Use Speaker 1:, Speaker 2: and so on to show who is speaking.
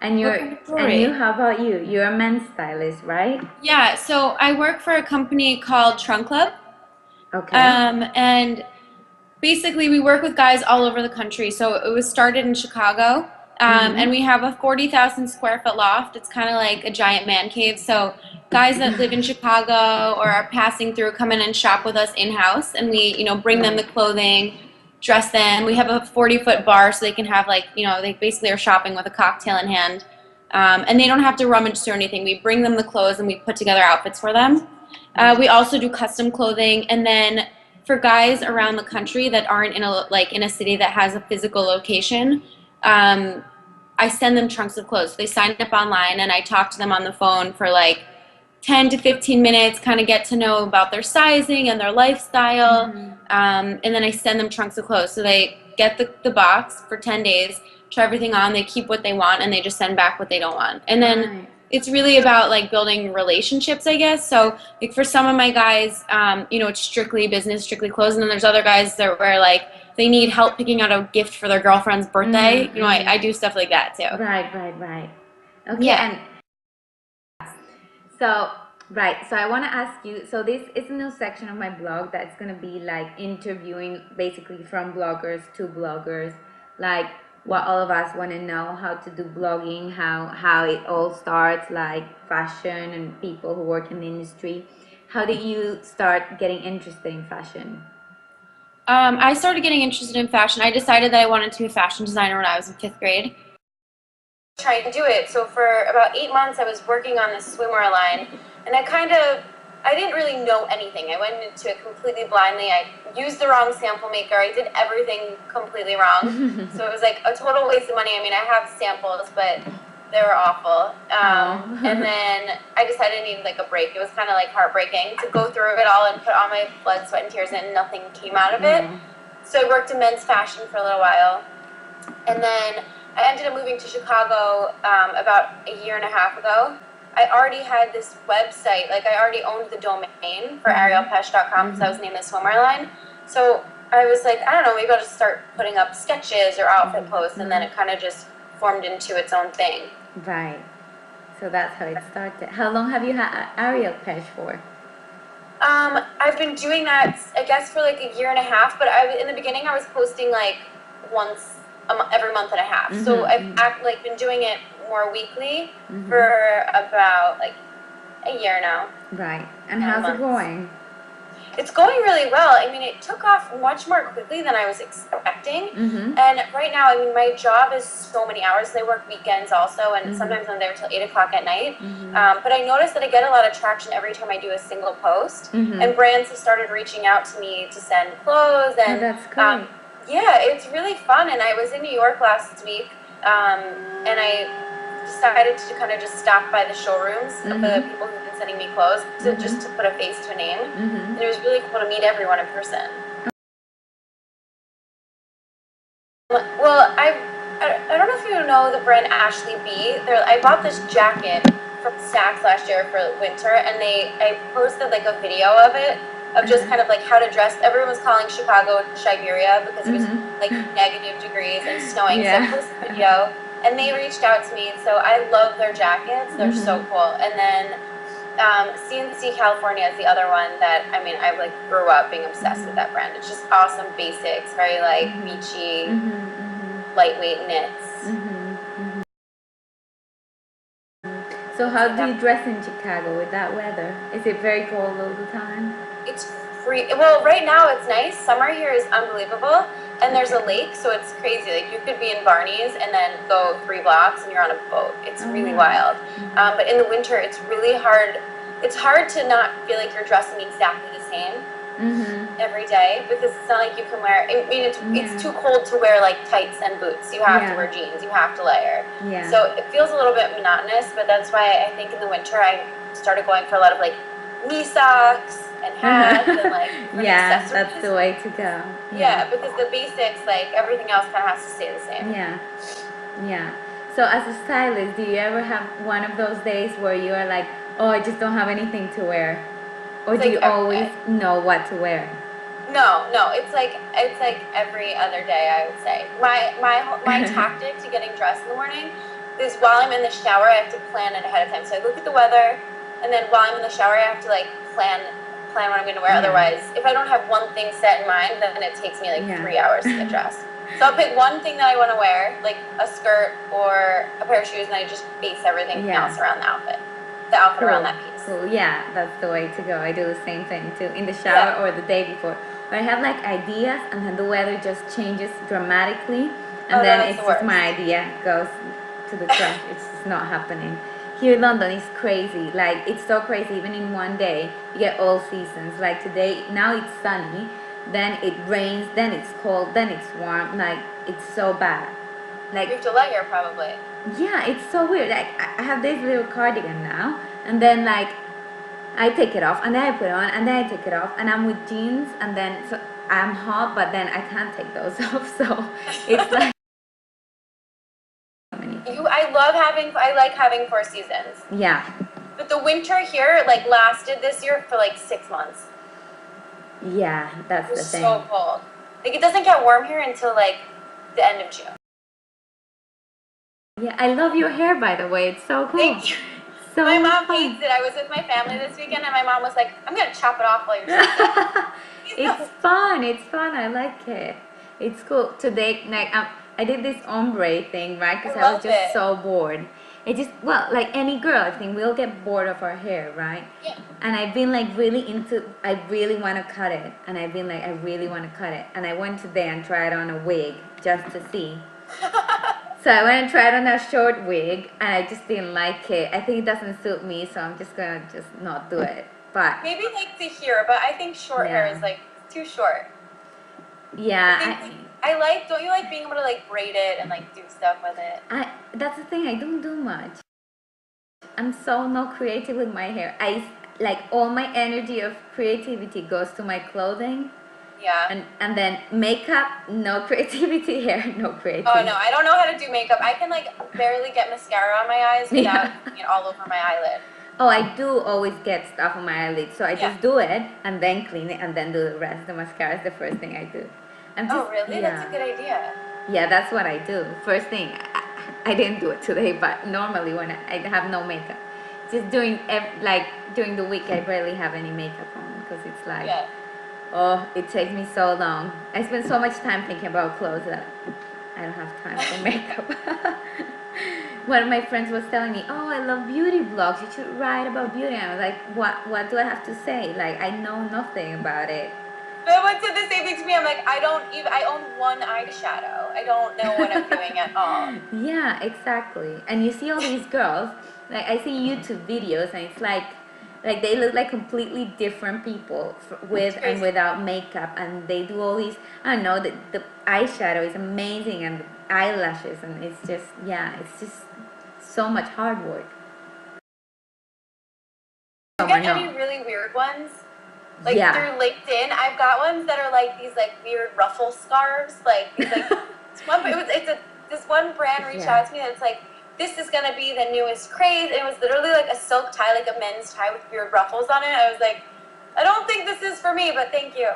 Speaker 1: And
Speaker 2: What
Speaker 1: you're
Speaker 2: kind of
Speaker 1: and you,
Speaker 2: jewelry?
Speaker 1: how about you? You're a men's stylist, right?
Speaker 2: Yeah, so I work for a company called Trunk Club.
Speaker 1: Okay.
Speaker 2: And basically we work with guys all over the country. So it was started in Chicago. And
Speaker 1: Mm-hmm.
Speaker 2: we have a 40,000 square foot loft. It's kind of like a giant man cave. So guys that live in Chicago or are passing through come in and shop with us in-house. And we, bring them the
Speaker 1: Right.
Speaker 2: clothing, dress them. We have a 40-foot bar so they can have like, they basically are shopping with a cocktail in hand. And they don't have to rummage through anything. We bring them the clothes and we put together outfits for them. We
Speaker 1: Right.
Speaker 2: also do custom clothing, and then for guys around the country that aren't in a city that has a physical location, um, I send them trunks of clothes. They sign up online, and I talk to them on the phone for like 10 to 15 minutes, kind of get to know about their sizing and their lifestyle,
Speaker 1: Mm-hmm.
Speaker 2: and then I send them trunks of clothes. So they get the box for 10 days, try everything on, they keep what they want, and they just send back what they don't want. And then
Speaker 1: Right.
Speaker 2: it's really about like building relationships, I guess. So like for some of my guys, it's strictly business, strictly clothes, and then there's other guys that where like they need help picking out a gift for their girlfriend's birthday.
Speaker 1: Mm-hmm.
Speaker 2: I
Speaker 1: Mm-hmm.
Speaker 2: do stuff like that too.
Speaker 1: Right, right, right. Okay,
Speaker 2: Yeah.
Speaker 1: and so, right, so I want to ask you, so this is a new section of my blog that's going to be like interviewing basically from bloggers to bloggers, like what all of us want to know, how to do blogging, how it all starts, like fashion and people who work in the industry. How did you start getting interested in fashion?
Speaker 2: I started getting interested in fashion. I decided that I wanted to be a fashion designer when I was in fifth grade. Trying to do it. So for about 8 months, I was working on this swimwear line, and I didn't really know anything. I went into it completely blindly. I used the wrong sample maker. I did everything completely wrong. So it was like a total waste of money. I mean, I have samples, but they were awful. And
Speaker 1: Oh.
Speaker 2: then I decided I needed like a break. It was kind of like heartbreaking to go through it all and put all my blood, sweat, and tears in, and nothing came out of it.
Speaker 1: Oh.
Speaker 2: So I worked in men's fashion for a little while. And then I ended up moving to Chicago about a year and a half ago. I already had this website, like I already owned the domain for
Speaker 1: Mm-hmm.
Speaker 2: arielpeche.com because I
Speaker 1: Mm-hmm.
Speaker 2: was named the swimwear line. So I was like, I don't know, maybe I'll just start putting up sketches or outfit posts, and then
Speaker 1: Mm-hmm.
Speaker 2: it kind of just formed into its own thing.
Speaker 1: Right. So that's how it started. How long have you had Ariel Peche for?
Speaker 2: I've been doing that, I guess, for like a year and a half. But in the beginning, I was posting like once every month and a half. So I've
Speaker 1: Mm-hmm.
Speaker 2: like been doing it more weekly
Speaker 1: Mm-hmm.
Speaker 2: for about like a year now,
Speaker 1: Right. And
Speaker 2: 9
Speaker 1: how's it
Speaker 2: months.
Speaker 1: going?
Speaker 2: It's going really well. I mean, it took off much more quickly than I was expecting.
Speaker 1: Mm-hmm.
Speaker 2: And right now, I mean, my job is so many hours. I work weekends also, and
Speaker 1: Mm-hmm.
Speaker 2: sometimes I'm there till 8 o'clock at night.
Speaker 1: Mm-hmm.
Speaker 2: But I noticed that I get a lot of traction every time I do a single post,
Speaker 1: Mm-hmm.
Speaker 2: and brands have started reaching out to me to send clothes.
Speaker 1: Oh,
Speaker 2: And
Speaker 1: that's great.
Speaker 2: yeah, it's really fun. And I was in New York last week, and I decided to kind of just stop by the showrooms of the
Speaker 1: Mm-hmm.
Speaker 2: people who've been sending me clothes to just to
Speaker 1: Mm-hmm.
Speaker 2: put a face to a name. And it
Speaker 1: Mm-hmm.
Speaker 2: was really cool to meet everyone in person. Well, I don't know if you know the brand Ashley B. I bought this jacket from Saks last year for winter, and I posted like a video of it, of just
Speaker 1: Uh-huh.
Speaker 2: kind of like how to dress. Everyone was calling Chicago Siberia because it was like
Speaker 1: Mm-hmm.
Speaker 2: -degrees and snowing. So I
Speaker 1: Yeah.
Speaker 2: posted a video, and they reached out to me. So I love their jackets; they're so
Speaker 1: Mm-hmm.
Speaker 2: cool. And then CNC California is the other one that I mean I like grew up being obsessed with
Speaker 1: Mm-hmm.
Speaker 2: that brand. It's just awesome basics, very like
Speaker 1: Mm-hmm.
Speaker 2: beachy,
Speaker 1: Mm-hmm.
Speaker 2: lightweight knits.
Speaker 1: Mm-hmm. So
Speaker 2: It's
Speaker 1: how
Speaker 2: like
Speaker 1: do you dress in Chicago with that weather? Is it very cold all the time?
Speaker 2: it's free. Well, right now it's nice. Summer here is unbelievable, and there's a
Speaker 1: Okay.
Speaker 2: lake, so it's crazy. Like you could be in Barney's and then go 3 blocks and you're on a boat. It's
Speaker 1: Oh,
Speaker 2: really
Speaker 1: nice.
Speaker 2: wild.
Speaker 1: Mm-hmm.
Speaker 2: But in the winter, it's really hard. It's hard to not feel like you're dressing exactly the same
Speaker 1: Mm-hmm.
Speaker 2: every day because it's not like you can wear. I mean, it's
Speaker 1: Yeah.
Speaker 2: too cold to wear like tights and boots. You have to
Speaker 1: Yeah.
Speaker 2: wear jeans. You have to layer.
Speaker 1: Yeah.
Speaker 2: So it feels a little bit monotonous, but that's why I think in the winter I started going for a lot of like knee socks and hats and like different
Speaker 1: Yeah, that's
Speaker 2: accessories.
Speaker 1: the way to go.
Speaker 2: Yeah,
Speaker 1: Yeah.
Speaker 2: because the basics, like everything else, kind of has to stay the same.
Speaker 1: Yeah. Yeah. So as a stylist, do you ever have one of those days where you are like, oh, I just don't have anything to wear? Or
Speaker 2: It's
Speaker 1: do
Speaker 2: like
Speaker 1: you
Speaker 2: every
Speaker 1: always
Speaker 2: day.
Speaker 1: know what to wear?
Speaker 2: No, it's like every other day. I would say my tactic to getting dressed in the morning is while I'm in the shower, I have to plan it ahead of time. So I look at the weather, and then while I'm in the shower, I have to like plan what I'm going to wear.
Speaker 1: Yeah.
Speaker 2: Otherwise, if I don't have one thing set in mind, then it takes me like 3 hours to get dressed. So I'll pick one thing that I want to wear, like a skirt or a pair of shoes, and I just base everything else around the outfit. The outfit around that piece.
Speaker 1: Cool. Yeah, that's the way to go. I do the same thing too, in the shower or the day before. But I have like ideas, and then the weather just changes dramatically, and then it's just my idea goes to the trash. It's just not happening. Here in London, it's crazy. Like, it's so crazy. Even in one day, you get all seasons. Like today, now it's sunny, then it rains, then it's cold, then it's warm. Like, it's so bad. Like,
Speaker 2: you have to layer probably.
Speaker 1: Yeah, it's so weird. Like, I have this little cardigan now, and then like I take it off, and then I put it on, and then I take it off, and I'm with jeans, and then so I'm hot, but then I can't take those off. So it's like
Speaker 2: I like having 4 seasons.
Speaker 1: Yeah.
Speaker 2: But the winter here like lasted this year for like 6 months.
Speaker 1: Yeah, that's the thing.
Speaker 2: It was so cold. Like, it doesn't get warm here until like the end of June.
Speaker 1: Yeah, I love your hair, by the way. It's so cool.
Speaker 2: Thank you. So my mom hates it. I was with my family this weekend, and my mom was like, "I'm gonna chop it off while you're sleeping."
Speaker 1: It's fun. It's fun. I like it. It's cool. Today, like, I did this ombre thing, right? Because I was just so bored. It just, well, like any girl, I think we'll get bored of our hair, right?
Speaker 2: Yeah.
Speaker 1: And I've been like really into, I really want to cut it. And I've been like, I really want to cut it. And I went today and tried on a wig just to see. So I went and tried on a short wig, and I just didn't like it. I think it doesn't suit me, so I'm just gonna just not do it. But
Speaker 2: maybe like to here, but I think short hair is like too short.
Speaker 1: Yeah.
Speaker 2: Don't you like being able to like braid it and like do stuff with it?
Speaker 1: That's the thing, I don't do much. I'm so not creative with my hair. Like all my energy of creativity goes to my clothing.
Speaker 2: Yeah.
Speaker 1: And then makeup, no creativity, hair, no creativity.
Speaker 2: Oh no, I don't know how to do makeup. I can like barely get mascara on my eyes without it all over my eyelid.
Speaker 1: Oh, I do always get stuff on my eyelid, so I just do it and then clean it and then do the rest. The mascara is the first thing I do.
Speaker 2: Oh really? That's a good idea.
Speaker 1: Yeah, that's what I do. First thing, I didn't do it today, but normally when I have no makeup, just during the week, I barely have any makeup on because it's like. Yeah. Oh, it takes me so long. I spend so much time thinking about clothes that I don't have time for makeup. One of my friends was telling me, "Oh, I love beauty blogs. You should write about beauty." And I was like, "What do I have to say? Like, I know nothing about it."
Speaker 2: No one said the same thing to me. I'm like, I own one eyeshadow. I don't know what I'm doing at all.
Speaker 1: Yeah, exactly. And you see all these girls, like I see YouTube videos, and it's like they look like completely different people with and without makeup, and they do all these, I don't know, the eyeshadow is amazing, and the eyelashes, and it's just so much hard work.
Speaker 2: You get any really weird ones? Like through LinkedIn, I've got ones that are like these like weird ruffle scarves, like these like this one brand reached out to me that's like, this is gonna be the newest craze, and it was literally like a silk tie, like a men's tie with weird ruffles on it. I was like, I don't think this is for me, but thank you.